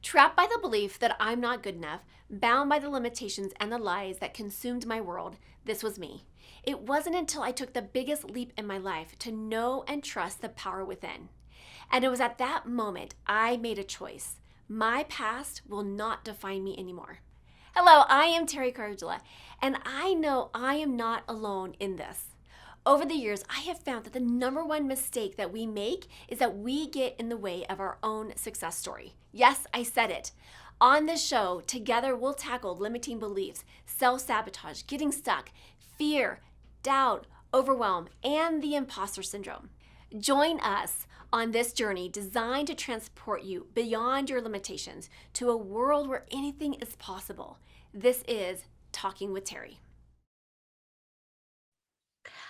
Trapped by the belief that I'm not good enough, bound by the limitations and the lies that consumed my world, this was me. It wasn't until I took the biggest leap in my life to know and trust the power within. And it was at that moment I made a choice. My past will not define me anymore. Hello, I am Teri Cardula, and I know I am not alone in this. Over the years, I have found that the number one mistake that we make is that we get in the way of our own success story. Yes, I said it. On this show, together we'll tackle limiting beliefs, self sabotage, getting stuck, fear, doubt, overwhelm, and the imposter syndrome. Join us on this journey designed to transport you beyond your limitations to a world where anything is possible. This is Talking with Teri.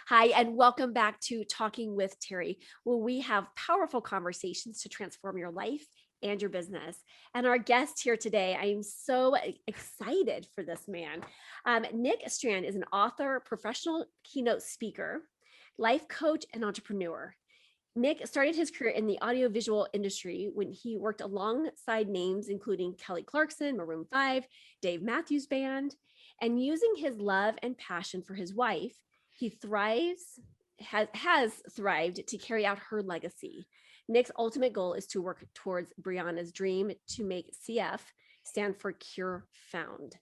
Hi, and welcome back to Talking with Teri, where we have powerful conversations to transform your life and your business. And our guest here today, I am so excited for this man. Nick Strand is an author, professional keynote speaker, life coach, and entrepreneur. Nick started his career in the audiovisual industry when he worked alongside names including Kelly Clarkson, Maroon 5, Dave Matthews Band, and using his love and passion for his wife, he has thrived to carry out her legacy. Nick's ultimate goal is to work towards Brianna's dream to make CF stand for Cure Found.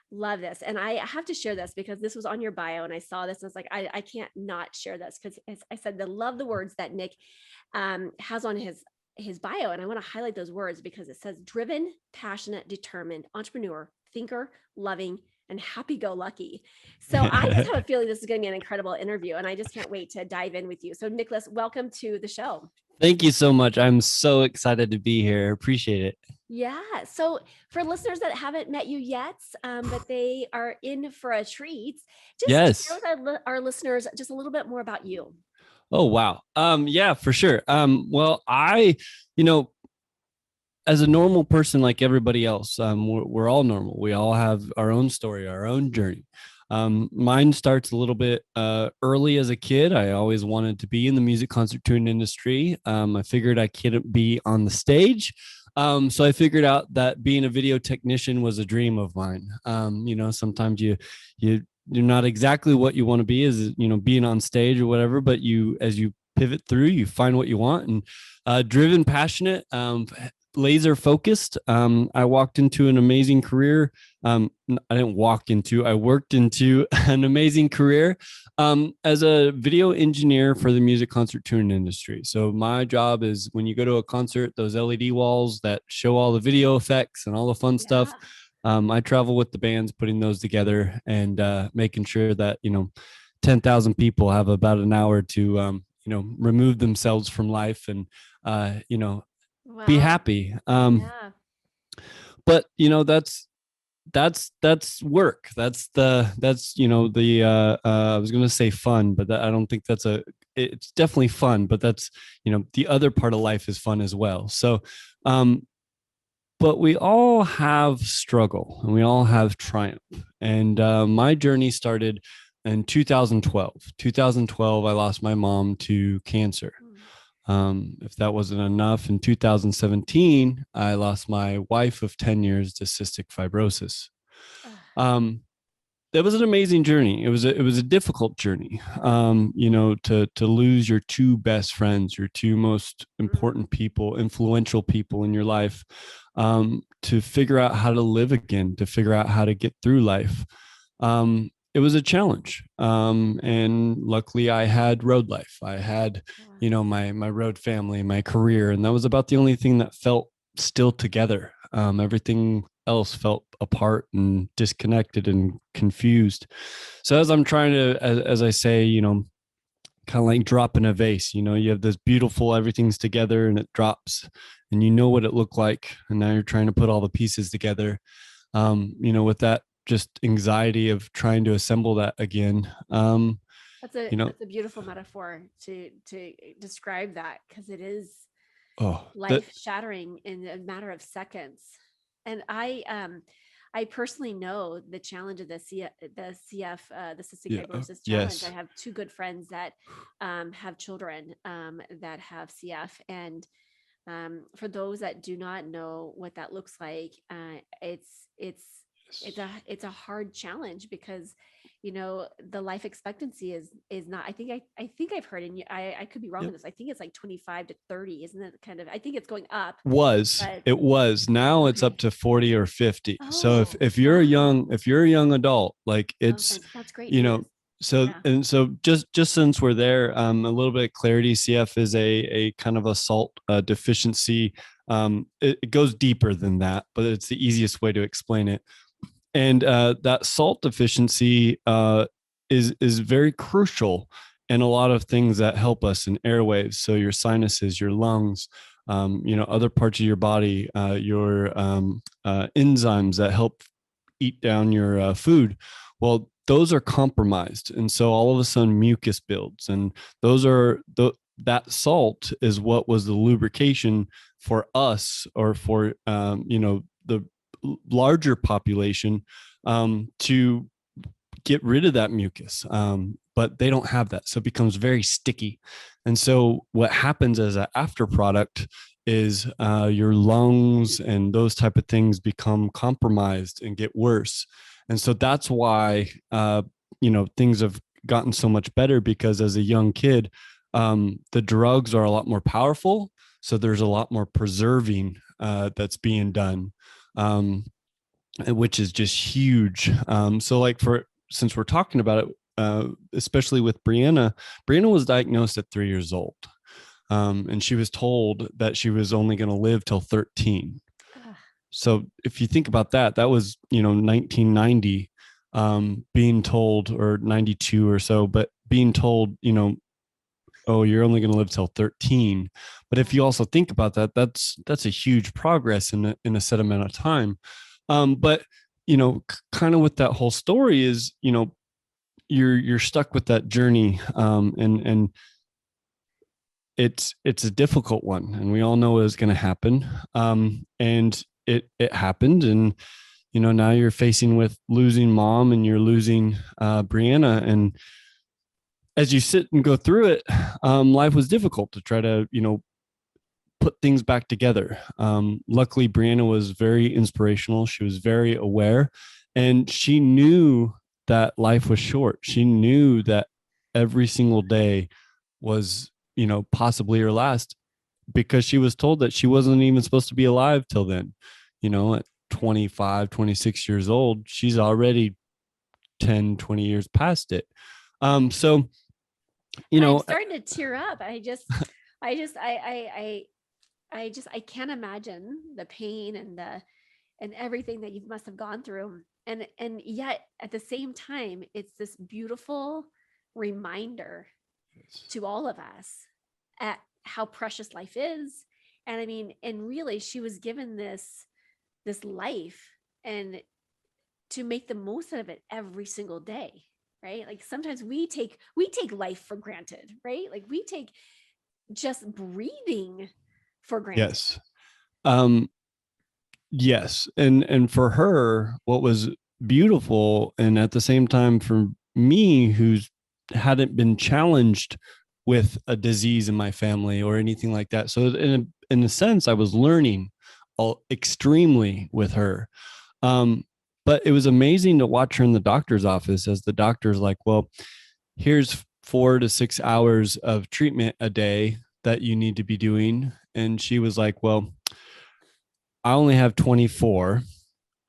Love this. And I have to share this because this was on your bio and I saw this and I was like, I can't not share this because I said, I love the words that Nick has on his bio. And I want to highlight those words because it says driven, passionate, determined, entrepreneur, thinker, loving, and happy-go-lucky. So I just have a feeling this is going to be an incredible interview and I just can't wait to dive in with you. So Nicholas, welcome to the show. Thank you so much. I'm so excited to be here. Appreciate it. Yeah. So for listeners that haven't met you yet, but they are in for a treat, just share Yes. with our listeners just a little bit more about you. Oh, wow. Yeah, for sure. Well, you know, as a normal person like everybody else, we're all normal. We all have our own story, our own journey. Mine starts a little bit early as a kid. I always wanted to be in the music concert touring industry. I figured I couldn't be on the stage. So I figured out that being a video technician was a dream of mine. Sometimes you're not exactly what you want to be, as being on stage or whatever, but as you pivot through, you find what you want. And driven, passionate, laser focused. I walked into an amazing career. I worked into an amazing career as a video engineer for the music concert touring industry. So my job is when you go to a concert, those LED walls that show all the video effects and all the fun stuff. I travel with the bands, putting those together and making sure that, 10,000 people have about an hour to, remove themselves from life and, be Wow. happy. Yeah. But that's work. I was going to say fun, but I don't think it's definitely fun, but that's, the other part of life is fun as well. So, but we all have struggle and we all have triumph. And my journey started in 2012. 2012, I lost my mom to cancer. If that wasn't enough, in 2017, I lost my wife of 10 years to cystic fibrosis. That was an amazing journey. It was a difficult journey. To lose your two best friends, your two most important people, influential people in your life, to figure out how to live again, to figure out how to get through life. It was a challenge. And luckily I had road life. I had, my road family, my career, and that was about the only thing that felt still together. Everything else felt apart and disconnected and confused. So as I'm trying to, as I say, kind of like dropping a vase, you have this beautiful, everything's together and it drops and you know what it looked like. And now you're trying to put all the pieces together, with that just anxiety of trying to assemble that again. That's a beautiful metaphor to describe that because it is life shattering in a matter of seconds. And I personally know the challenge of the cystic fibrosis challenge. Yes. I have two good friends that have children that have CF, and For those that do not know what that looks like, it's it's a hard challenge because the life expectancy is not. I think I've heard, and I could be wrong on Yep. this. I think it's like 25 to 30, isn't it? Kind of. I think it's going up, Was but it was now it's up okay. to 40 or 50. So Oh if you're a wow. young adult, like Oh, it's, that's great you know, news. so Yeah. and so just since we're there, a little bit of clarity. CF is a kind of a salt deficiency. It goes deeper than that, but it's the easiest way to explain it. And that salt deficiency is very crucial in a lot of things that help us in airwaves. So your sinuses, your lungs, other parts of your body, your enzymes that help eat down your food. Well, those are compromised, and so all of a sudden mucus builds, and those are that salt is what was the lubrication for us, or for the larger population, to get rid of that mucus. But they don't have that. So it becomes very sticky. And so what happens as an after product is your lungs and those type of things become compromised and get worse. And so that's why, things have gotten so much better, because as a young kid, the drugs are a lot more powerful. So there's a lot more preserving that's being done. Which is just huge. So like since we're talking about it, especially with Brianna was diagnosed at 3 years old. And she was told that she was only going to live till 13. Ugh. So if you think about that, that was, 1990, being told, or 92 or so, but being told, oh, you're only going to live till 13. But if you also think about that, that's a huge progress in a set amount of time. But kind of with that whole story is, you're stuck with that journey, and it's a difficult one, and we all know it was going to happen, and it happened, and now you're facing with losing mom, and you're losing Brianna, and as you sit and go through it, life was difficult to try to put things back together. Luckily, Brianna was very inspirational. She was very aware, and she knew that life was short. She knew that every single day was, possibly her last, because she was told that she wasn't even supposed to be alive till then. At 25, 26 years old, she's already 10, 20 years past it. So, I'm starting to tear up. I just, I can't imagine the pain and everything that you must have gone through. And yet at the same time, it's this beautiful reminder to all of us at how precious life is. And I mean, and really she was given this life, and to make the most out of it every single day, right? Like sometimes we take life for granted, right? Like we take just breathing for granted. yes. Um, Yes. And for her, what was beautiful, and at the same time for me, who's hadn't been challenged with a disease in my family or anything like that. So in a sense, I was learning extremely with her. But it was amazing to watch her in the doctor's office, as the doctor's like, well, here's 4 to 6 hours of treatment a day that you need to be doing. And she was like, well, I only have 24,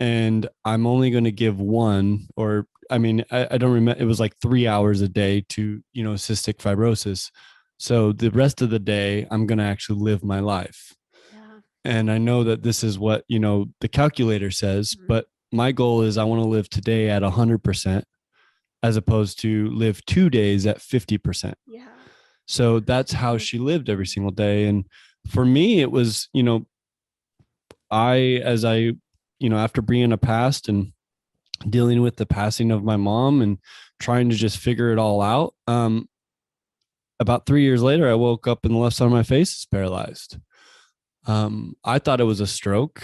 and I'm only going to give one, or I mean, I don't remember. It was like 3 hours a day to, cystic fibrosis. So the rest of the day, I'm going to actually live my life. Yeah. And I know that this is what, the calculator says, Mhm. but my goal is I want to live today at 100%, as opposed to live 2 days at 50%. Yeah. So that's how she lived every single day. And for me, it was, as I, after Brianna passed and dealing with the passing of my mom and trying to just figure it all out, about 3 years later, I woke up and the left side of my face is paralyzed. I thought it was a stroke.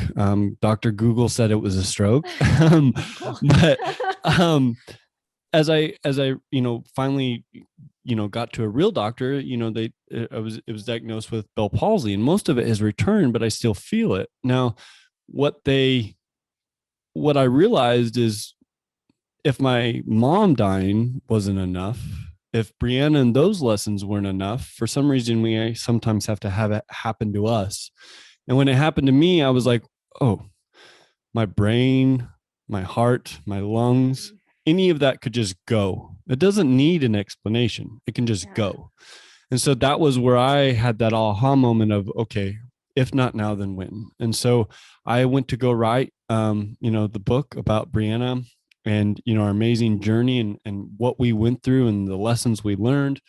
Dr. Google said it was a stroke. Cool. But as I, finally, got to a real doctor, it was diagnosed with Bell palsy, and most of it has returned, but I still feel it. Now, what I realized is, if my mom dying wasn't enough, if Brianna and those lessons weren't enough, for some reason, we sometimes have to have it happen to us. And when it happened to me, I was like, oh, my brain, my heart, my lungs, any of that could just go. It doesn't need an explanation. It can just go. And so that was where I had that aha moment of, okay, if not now, then when? And so I went to go write, the book about Brianna and, our amazing journey and what we went through and the lessons we learned.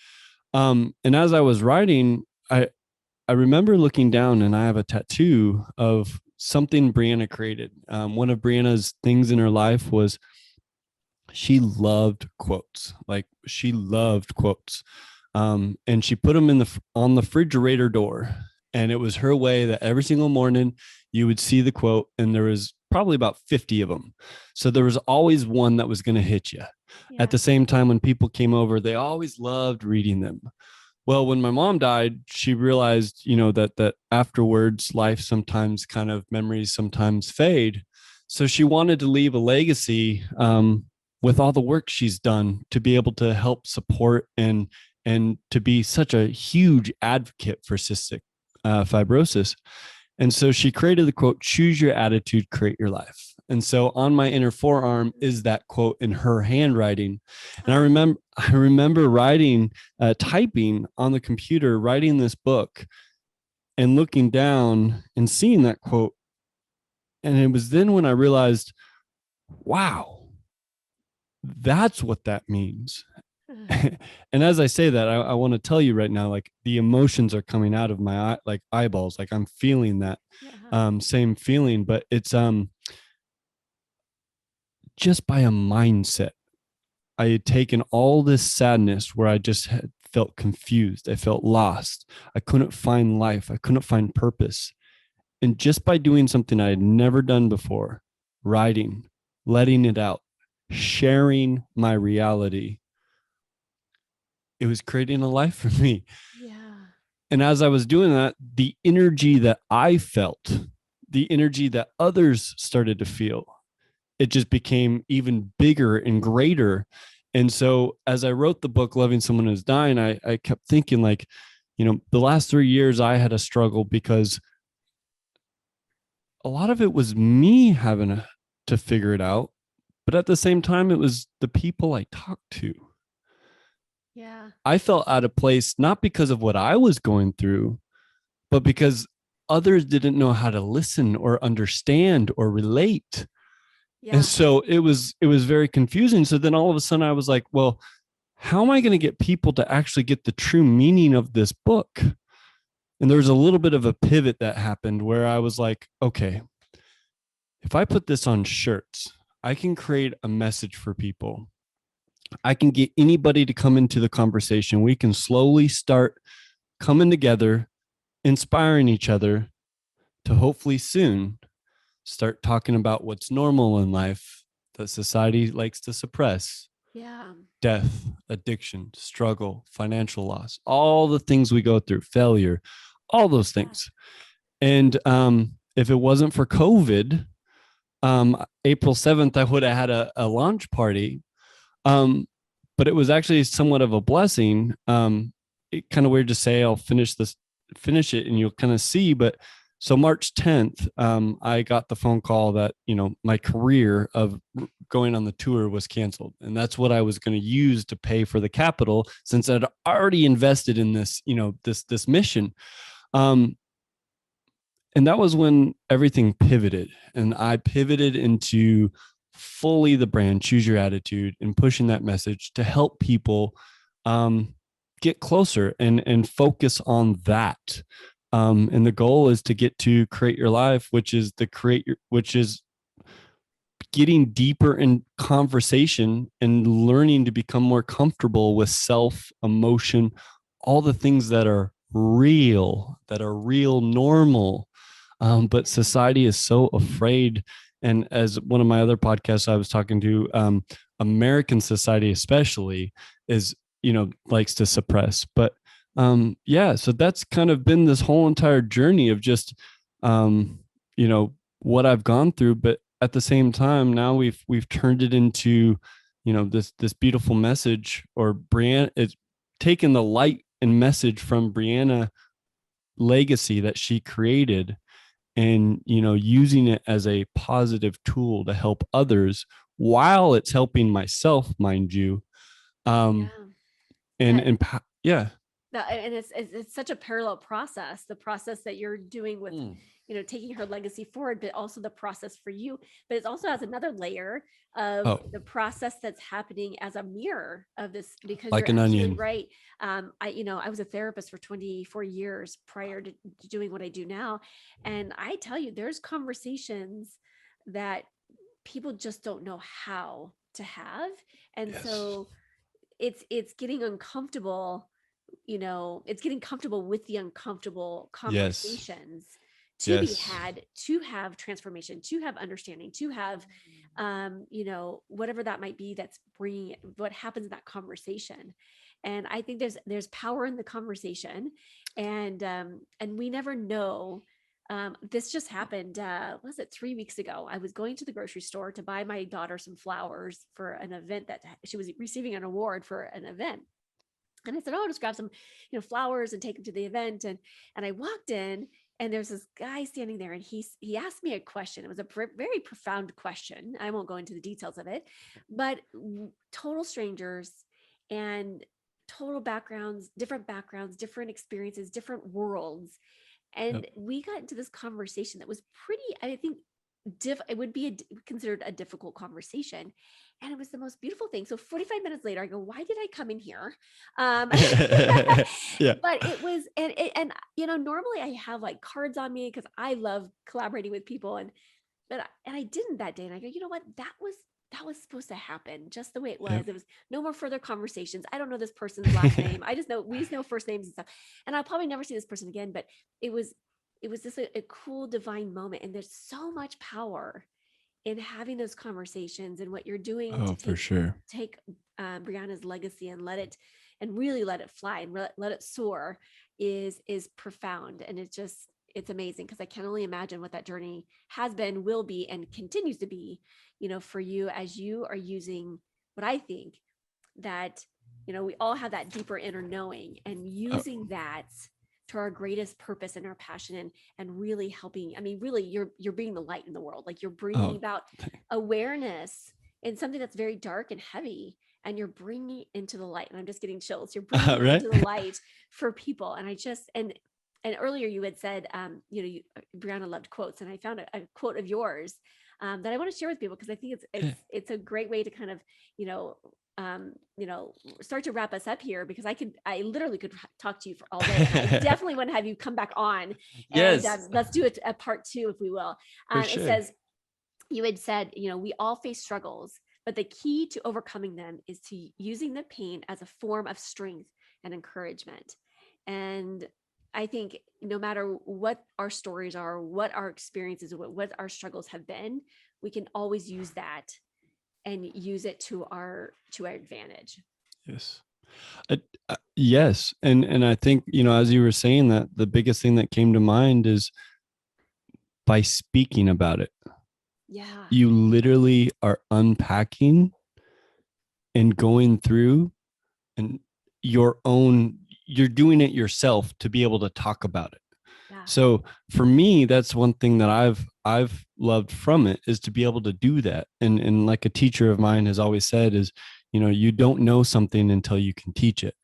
And as I was writing, I remember looking down, and I have a tattoo of something Brianna created. One of Brianna's things in her life was she loved quotes. Like, she loved quotes. And she put them on the refrigerator door. And it was her way that every single morning you would see the quote, and there was probably about 50 of them. So there was always one that was going to hit you. Yeah. At the same time, when people came over, they always loved reading them. Well, when my mom died, she realized, that afterwards, life sometimes memories sometimes fade. So she wanted to leave a legacy with all the work she's done to be able to help support and to be such a huge advocate for cystic fibrosis. And so she created the quote, "Choose your attitude, create your life." And so on my inner forearm is that quote in her handwriting. And I remember writing, typing on the computer, writing this book and looking down and seeing that quote. And it was then when I realized, wow, that's what that means. And as I say that, I want to tell you right now, like, the emotions are coming out of my eyeballs. Like, I'm feeling that same feeling, but it's just by a mindset. I had taken all this sadness where I just had felt confused. I felt lost. I couldn't find life. I couldn't find purpose. And just by doing something I had never done before, writing, letting it out, sharing my reality, it was creating a life for me. Yeah. And as I was doing that, the energy that I felt, the energy that others started to feel, it just became even bigger and greater. And so as I wrote the book, Loving Someone Who's Dying, I kept thinking, like, the last 3 years I had a struggle because a lot of it was me having to figure it out. But at the same time, it was the people I talked to. Yeah. I felt out of place, not because of what I was going through, but because others didn't know how to listen or understand or relate. Yeah. And so it was very confusing. So then all of a sudden I was like, well, how am I going to get people to actually get the true meaning of this book? And there was a little bit of a pivot that happened where I was like, okay, if I put this on shirts, I can create a message for people. I can get anybody to come into the conversation. We can slowly start coming together, inspiring each other to hopefully soon start talking about what's normal in life that society likes to suppress. Yeah. Death, addiction, struggle, financial loss, all the things we go through, failure, all those things. And if it wasn't for COVID, April 7th, I would have had a launch party. But it was actually somewhat of a blessing. It kind of weird to say I'll finish it and you'll kind of see, but so March 10th, I got the phone call that, my career of going on the tour was canceled. And that's what I was going to use to pay for the capital, since I'd already invested in this, this mission. And that was when everything pivoted, and I pivoted into fully the brand, Choose Your Attitude, and pushing that message to help people get closer and focus on that. And the goal is to get to create your life, which is getting deeper in conversation and learning to become more comfortable with self, emotion, all the things that are real, normal. But society is so afraid. And as one of my other podcasts I was talking to, American society especially is likes to suppress. But yeah, so that's kind of been this whole entire journey of just what I've gone through. But at the same time, now we've turned it into this beautiful message, or Brianna, it's taken the light and message from Brianna legacy that she created, and using it as a positive tool to help others while it's helping myself, mind you. um Yeah. and That and yeah. and it's such a parallel process, the process that you're doing with Mm. taking her legacy forward, but also the process for you. But it also has another layer of Oh, the process that's happening as a mirror of this, because like you're an absolutely onion. right. I was a therapist for 24 years prior to doing what I do now, and I tell you, there's conversations that people just don't know how to have. And Yes. so it's getting uncomfortable, it's getting comfortable with the uncomfortable Yes. conversations to be Yes. had, to have transformation, to have understanding, to have whatever that might be, that's bringing what happens in that conversation. And I think there's power in the conversation. And we never know. This just happened, was it 3 weeks ago? I was going to the grocery store to buy my daughter some flowers for an event that she was receiving an award for an event. And I said, "Oh, I'll just grab some, flowers and take them to the event." And I walked in, and there's this guy standing there, and he asked me a question. It was a very profound question. I won't go into the details of it, but total strangers, and total backgrounds, different experiences, different worlds. Yep. And we got into this conversation that was pretty, I think, it would be considered a difficult conversation. And it was the most beautiful thing. So 45 minutes later, I go, "Why did I come in here?" um Yeah. but it was, and normally I have like cards on me because I love collaborating with people. And I didn't that day. And I go, "You know what, that was supposed to happen just the way it Yep. was. It was no more further conversations. I don't know this person's last name. We just know first names and stuff. And I'll probably never see this person again." But it was it was just a cool divine moment. And there's so much power in having those conversations, and what you're doing to Oh, for sure. take Brianna's legacy and really let it fly, and let it soar, is profound. And it's amazing, because I can only imagine what that journey has been, will be, and continues to be, for you, as you are using what I think that, we all have that deeper inner knowing, and Oh, using that to our greatest purpose and our passion, and really helping. I mean, really, you're being the light in the world. Like, you're bringing oh, about awareness in something that's very dark and heavy, and you're bringing it into the light. And I'm just getting chills. You're bringing it right. into the light for people. And I just and earlier you had said, Brianna loved quotes, and I found a quote of yours, that I want to share with people, because I think it's a great way to kind of, you know start to wrap us up here, because I literally could talk to you for all day, and I definitely want to have you come back on, and Yes, let's do a part two, if we will. for It sure. says, you had said, we all face struggles, but the key to overcoming them is to using the pain as a form of strength and encouragement. And I think no matter what our stories are, what our experiences, what our struggles have been, we can always use that, and use it to our advantage. Yes. Yes, and I think as you were saying that, the biggest thing that came to mind is by speaking about it. Yeah. You literally are unpacking and going through, and your own you're doing it yourself to be able to talk about it. Yeah. So for me, that's one thing that I've loved from it, is to be able to do that. And like a teacher of mine has always said is, you don't know something until you can teach it.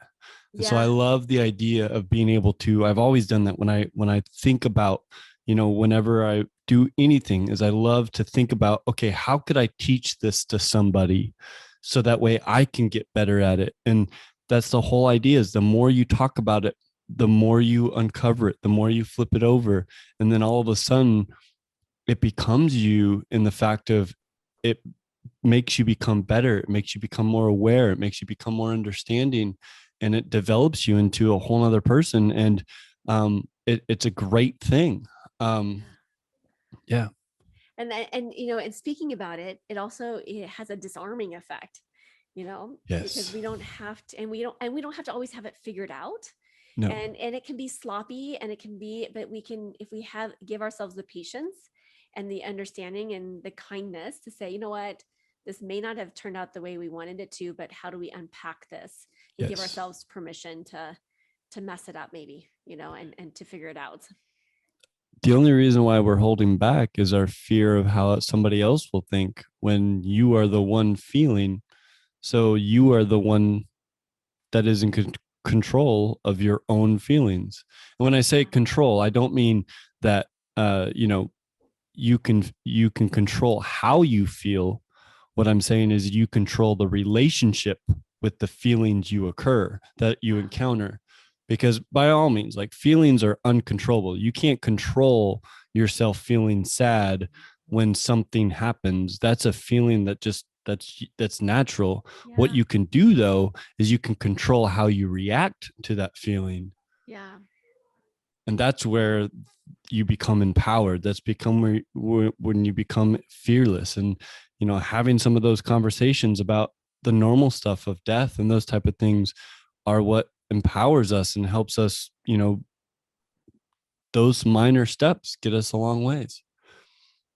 And so I Yeah. love the idea of being able to, I've always done that when I think about, whenever I do anything, is I love to think about, okay, how could I teach this to somebody so that way I can get better at it? And that's the whole idea, is the more you talk about it, the more you uncover it, the more you flip it over. And then all of a sudden it becomes you, in the fact of, it makes you become better, it makes you become more aware, it makes you become more understanding, and it develops you into a whole other person. And it's a great thing. um Yeah. yeah. And speaking about it, it also, it has a disarming effect. because Yes. we don't have to, and we don't have to always have it figured out. No. And it can be sloppy, and it can be, but we can, if we give ourselves the patience and the understanding and the kindness to say, you know what, this may not have turned out the way we wanted it to, but how do we unpack this and give Yes. ourselves permission to mess it up, maybe, and to figure it out. The only reason why we're holding back is our fear of how somebody else will think when you are the one feeling. So you are the one that is in control of your own feelings. And when I say control, I don't mean that you can control how you feel. What I'm saying is you control the relationship with the feelings you encounter, because by all means, like, feelings are uncontrollable. You can't control yourself feeling sad when something happens. That's a feeling that's natural. Yeah. What you can do, though, is you can control how you react to that feeling. Yeah. And that's where you become empowered. That's when you become fearless. And having some of those conversations about the normal stuff of death and those type of things are what empowers us and helps us, those minor steps get us a long ways.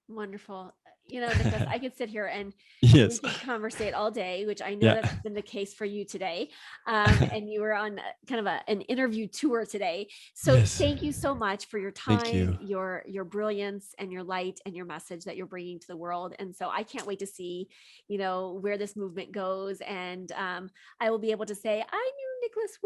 Wonderful. Nicholas, I could sit here and we Yes. could conversate all day, which I know Yeah. that's been the case for you today. And you were on kind of an interview tour today. So Yes. thank you so much for your Thank time, you. your brilliance, and your light, and your message that you're bringing to the world. And so I can't wait to see, where this movement goes. And I will be able to say, I knew Nicholas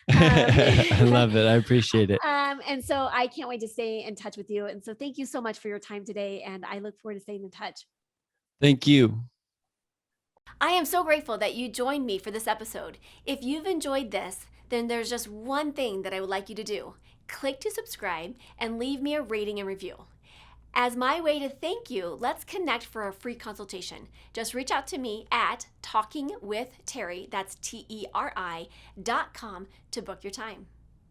I Wynn. love it. I appreciate it. And so I can't wait to stay in touch with you. And so thank you so much for your time today. And I look forward to staying in touch. Thank you. I am so grateful that you joined me for this episode. If you've enjoyed this, then there's just one thing that I would like you to do. Click to subscribe and leave me a rating and review. As my way to thank you, let's connect for a free consultation. Just reach out to me at talkingwithteri, that's TERI.com, to book your time.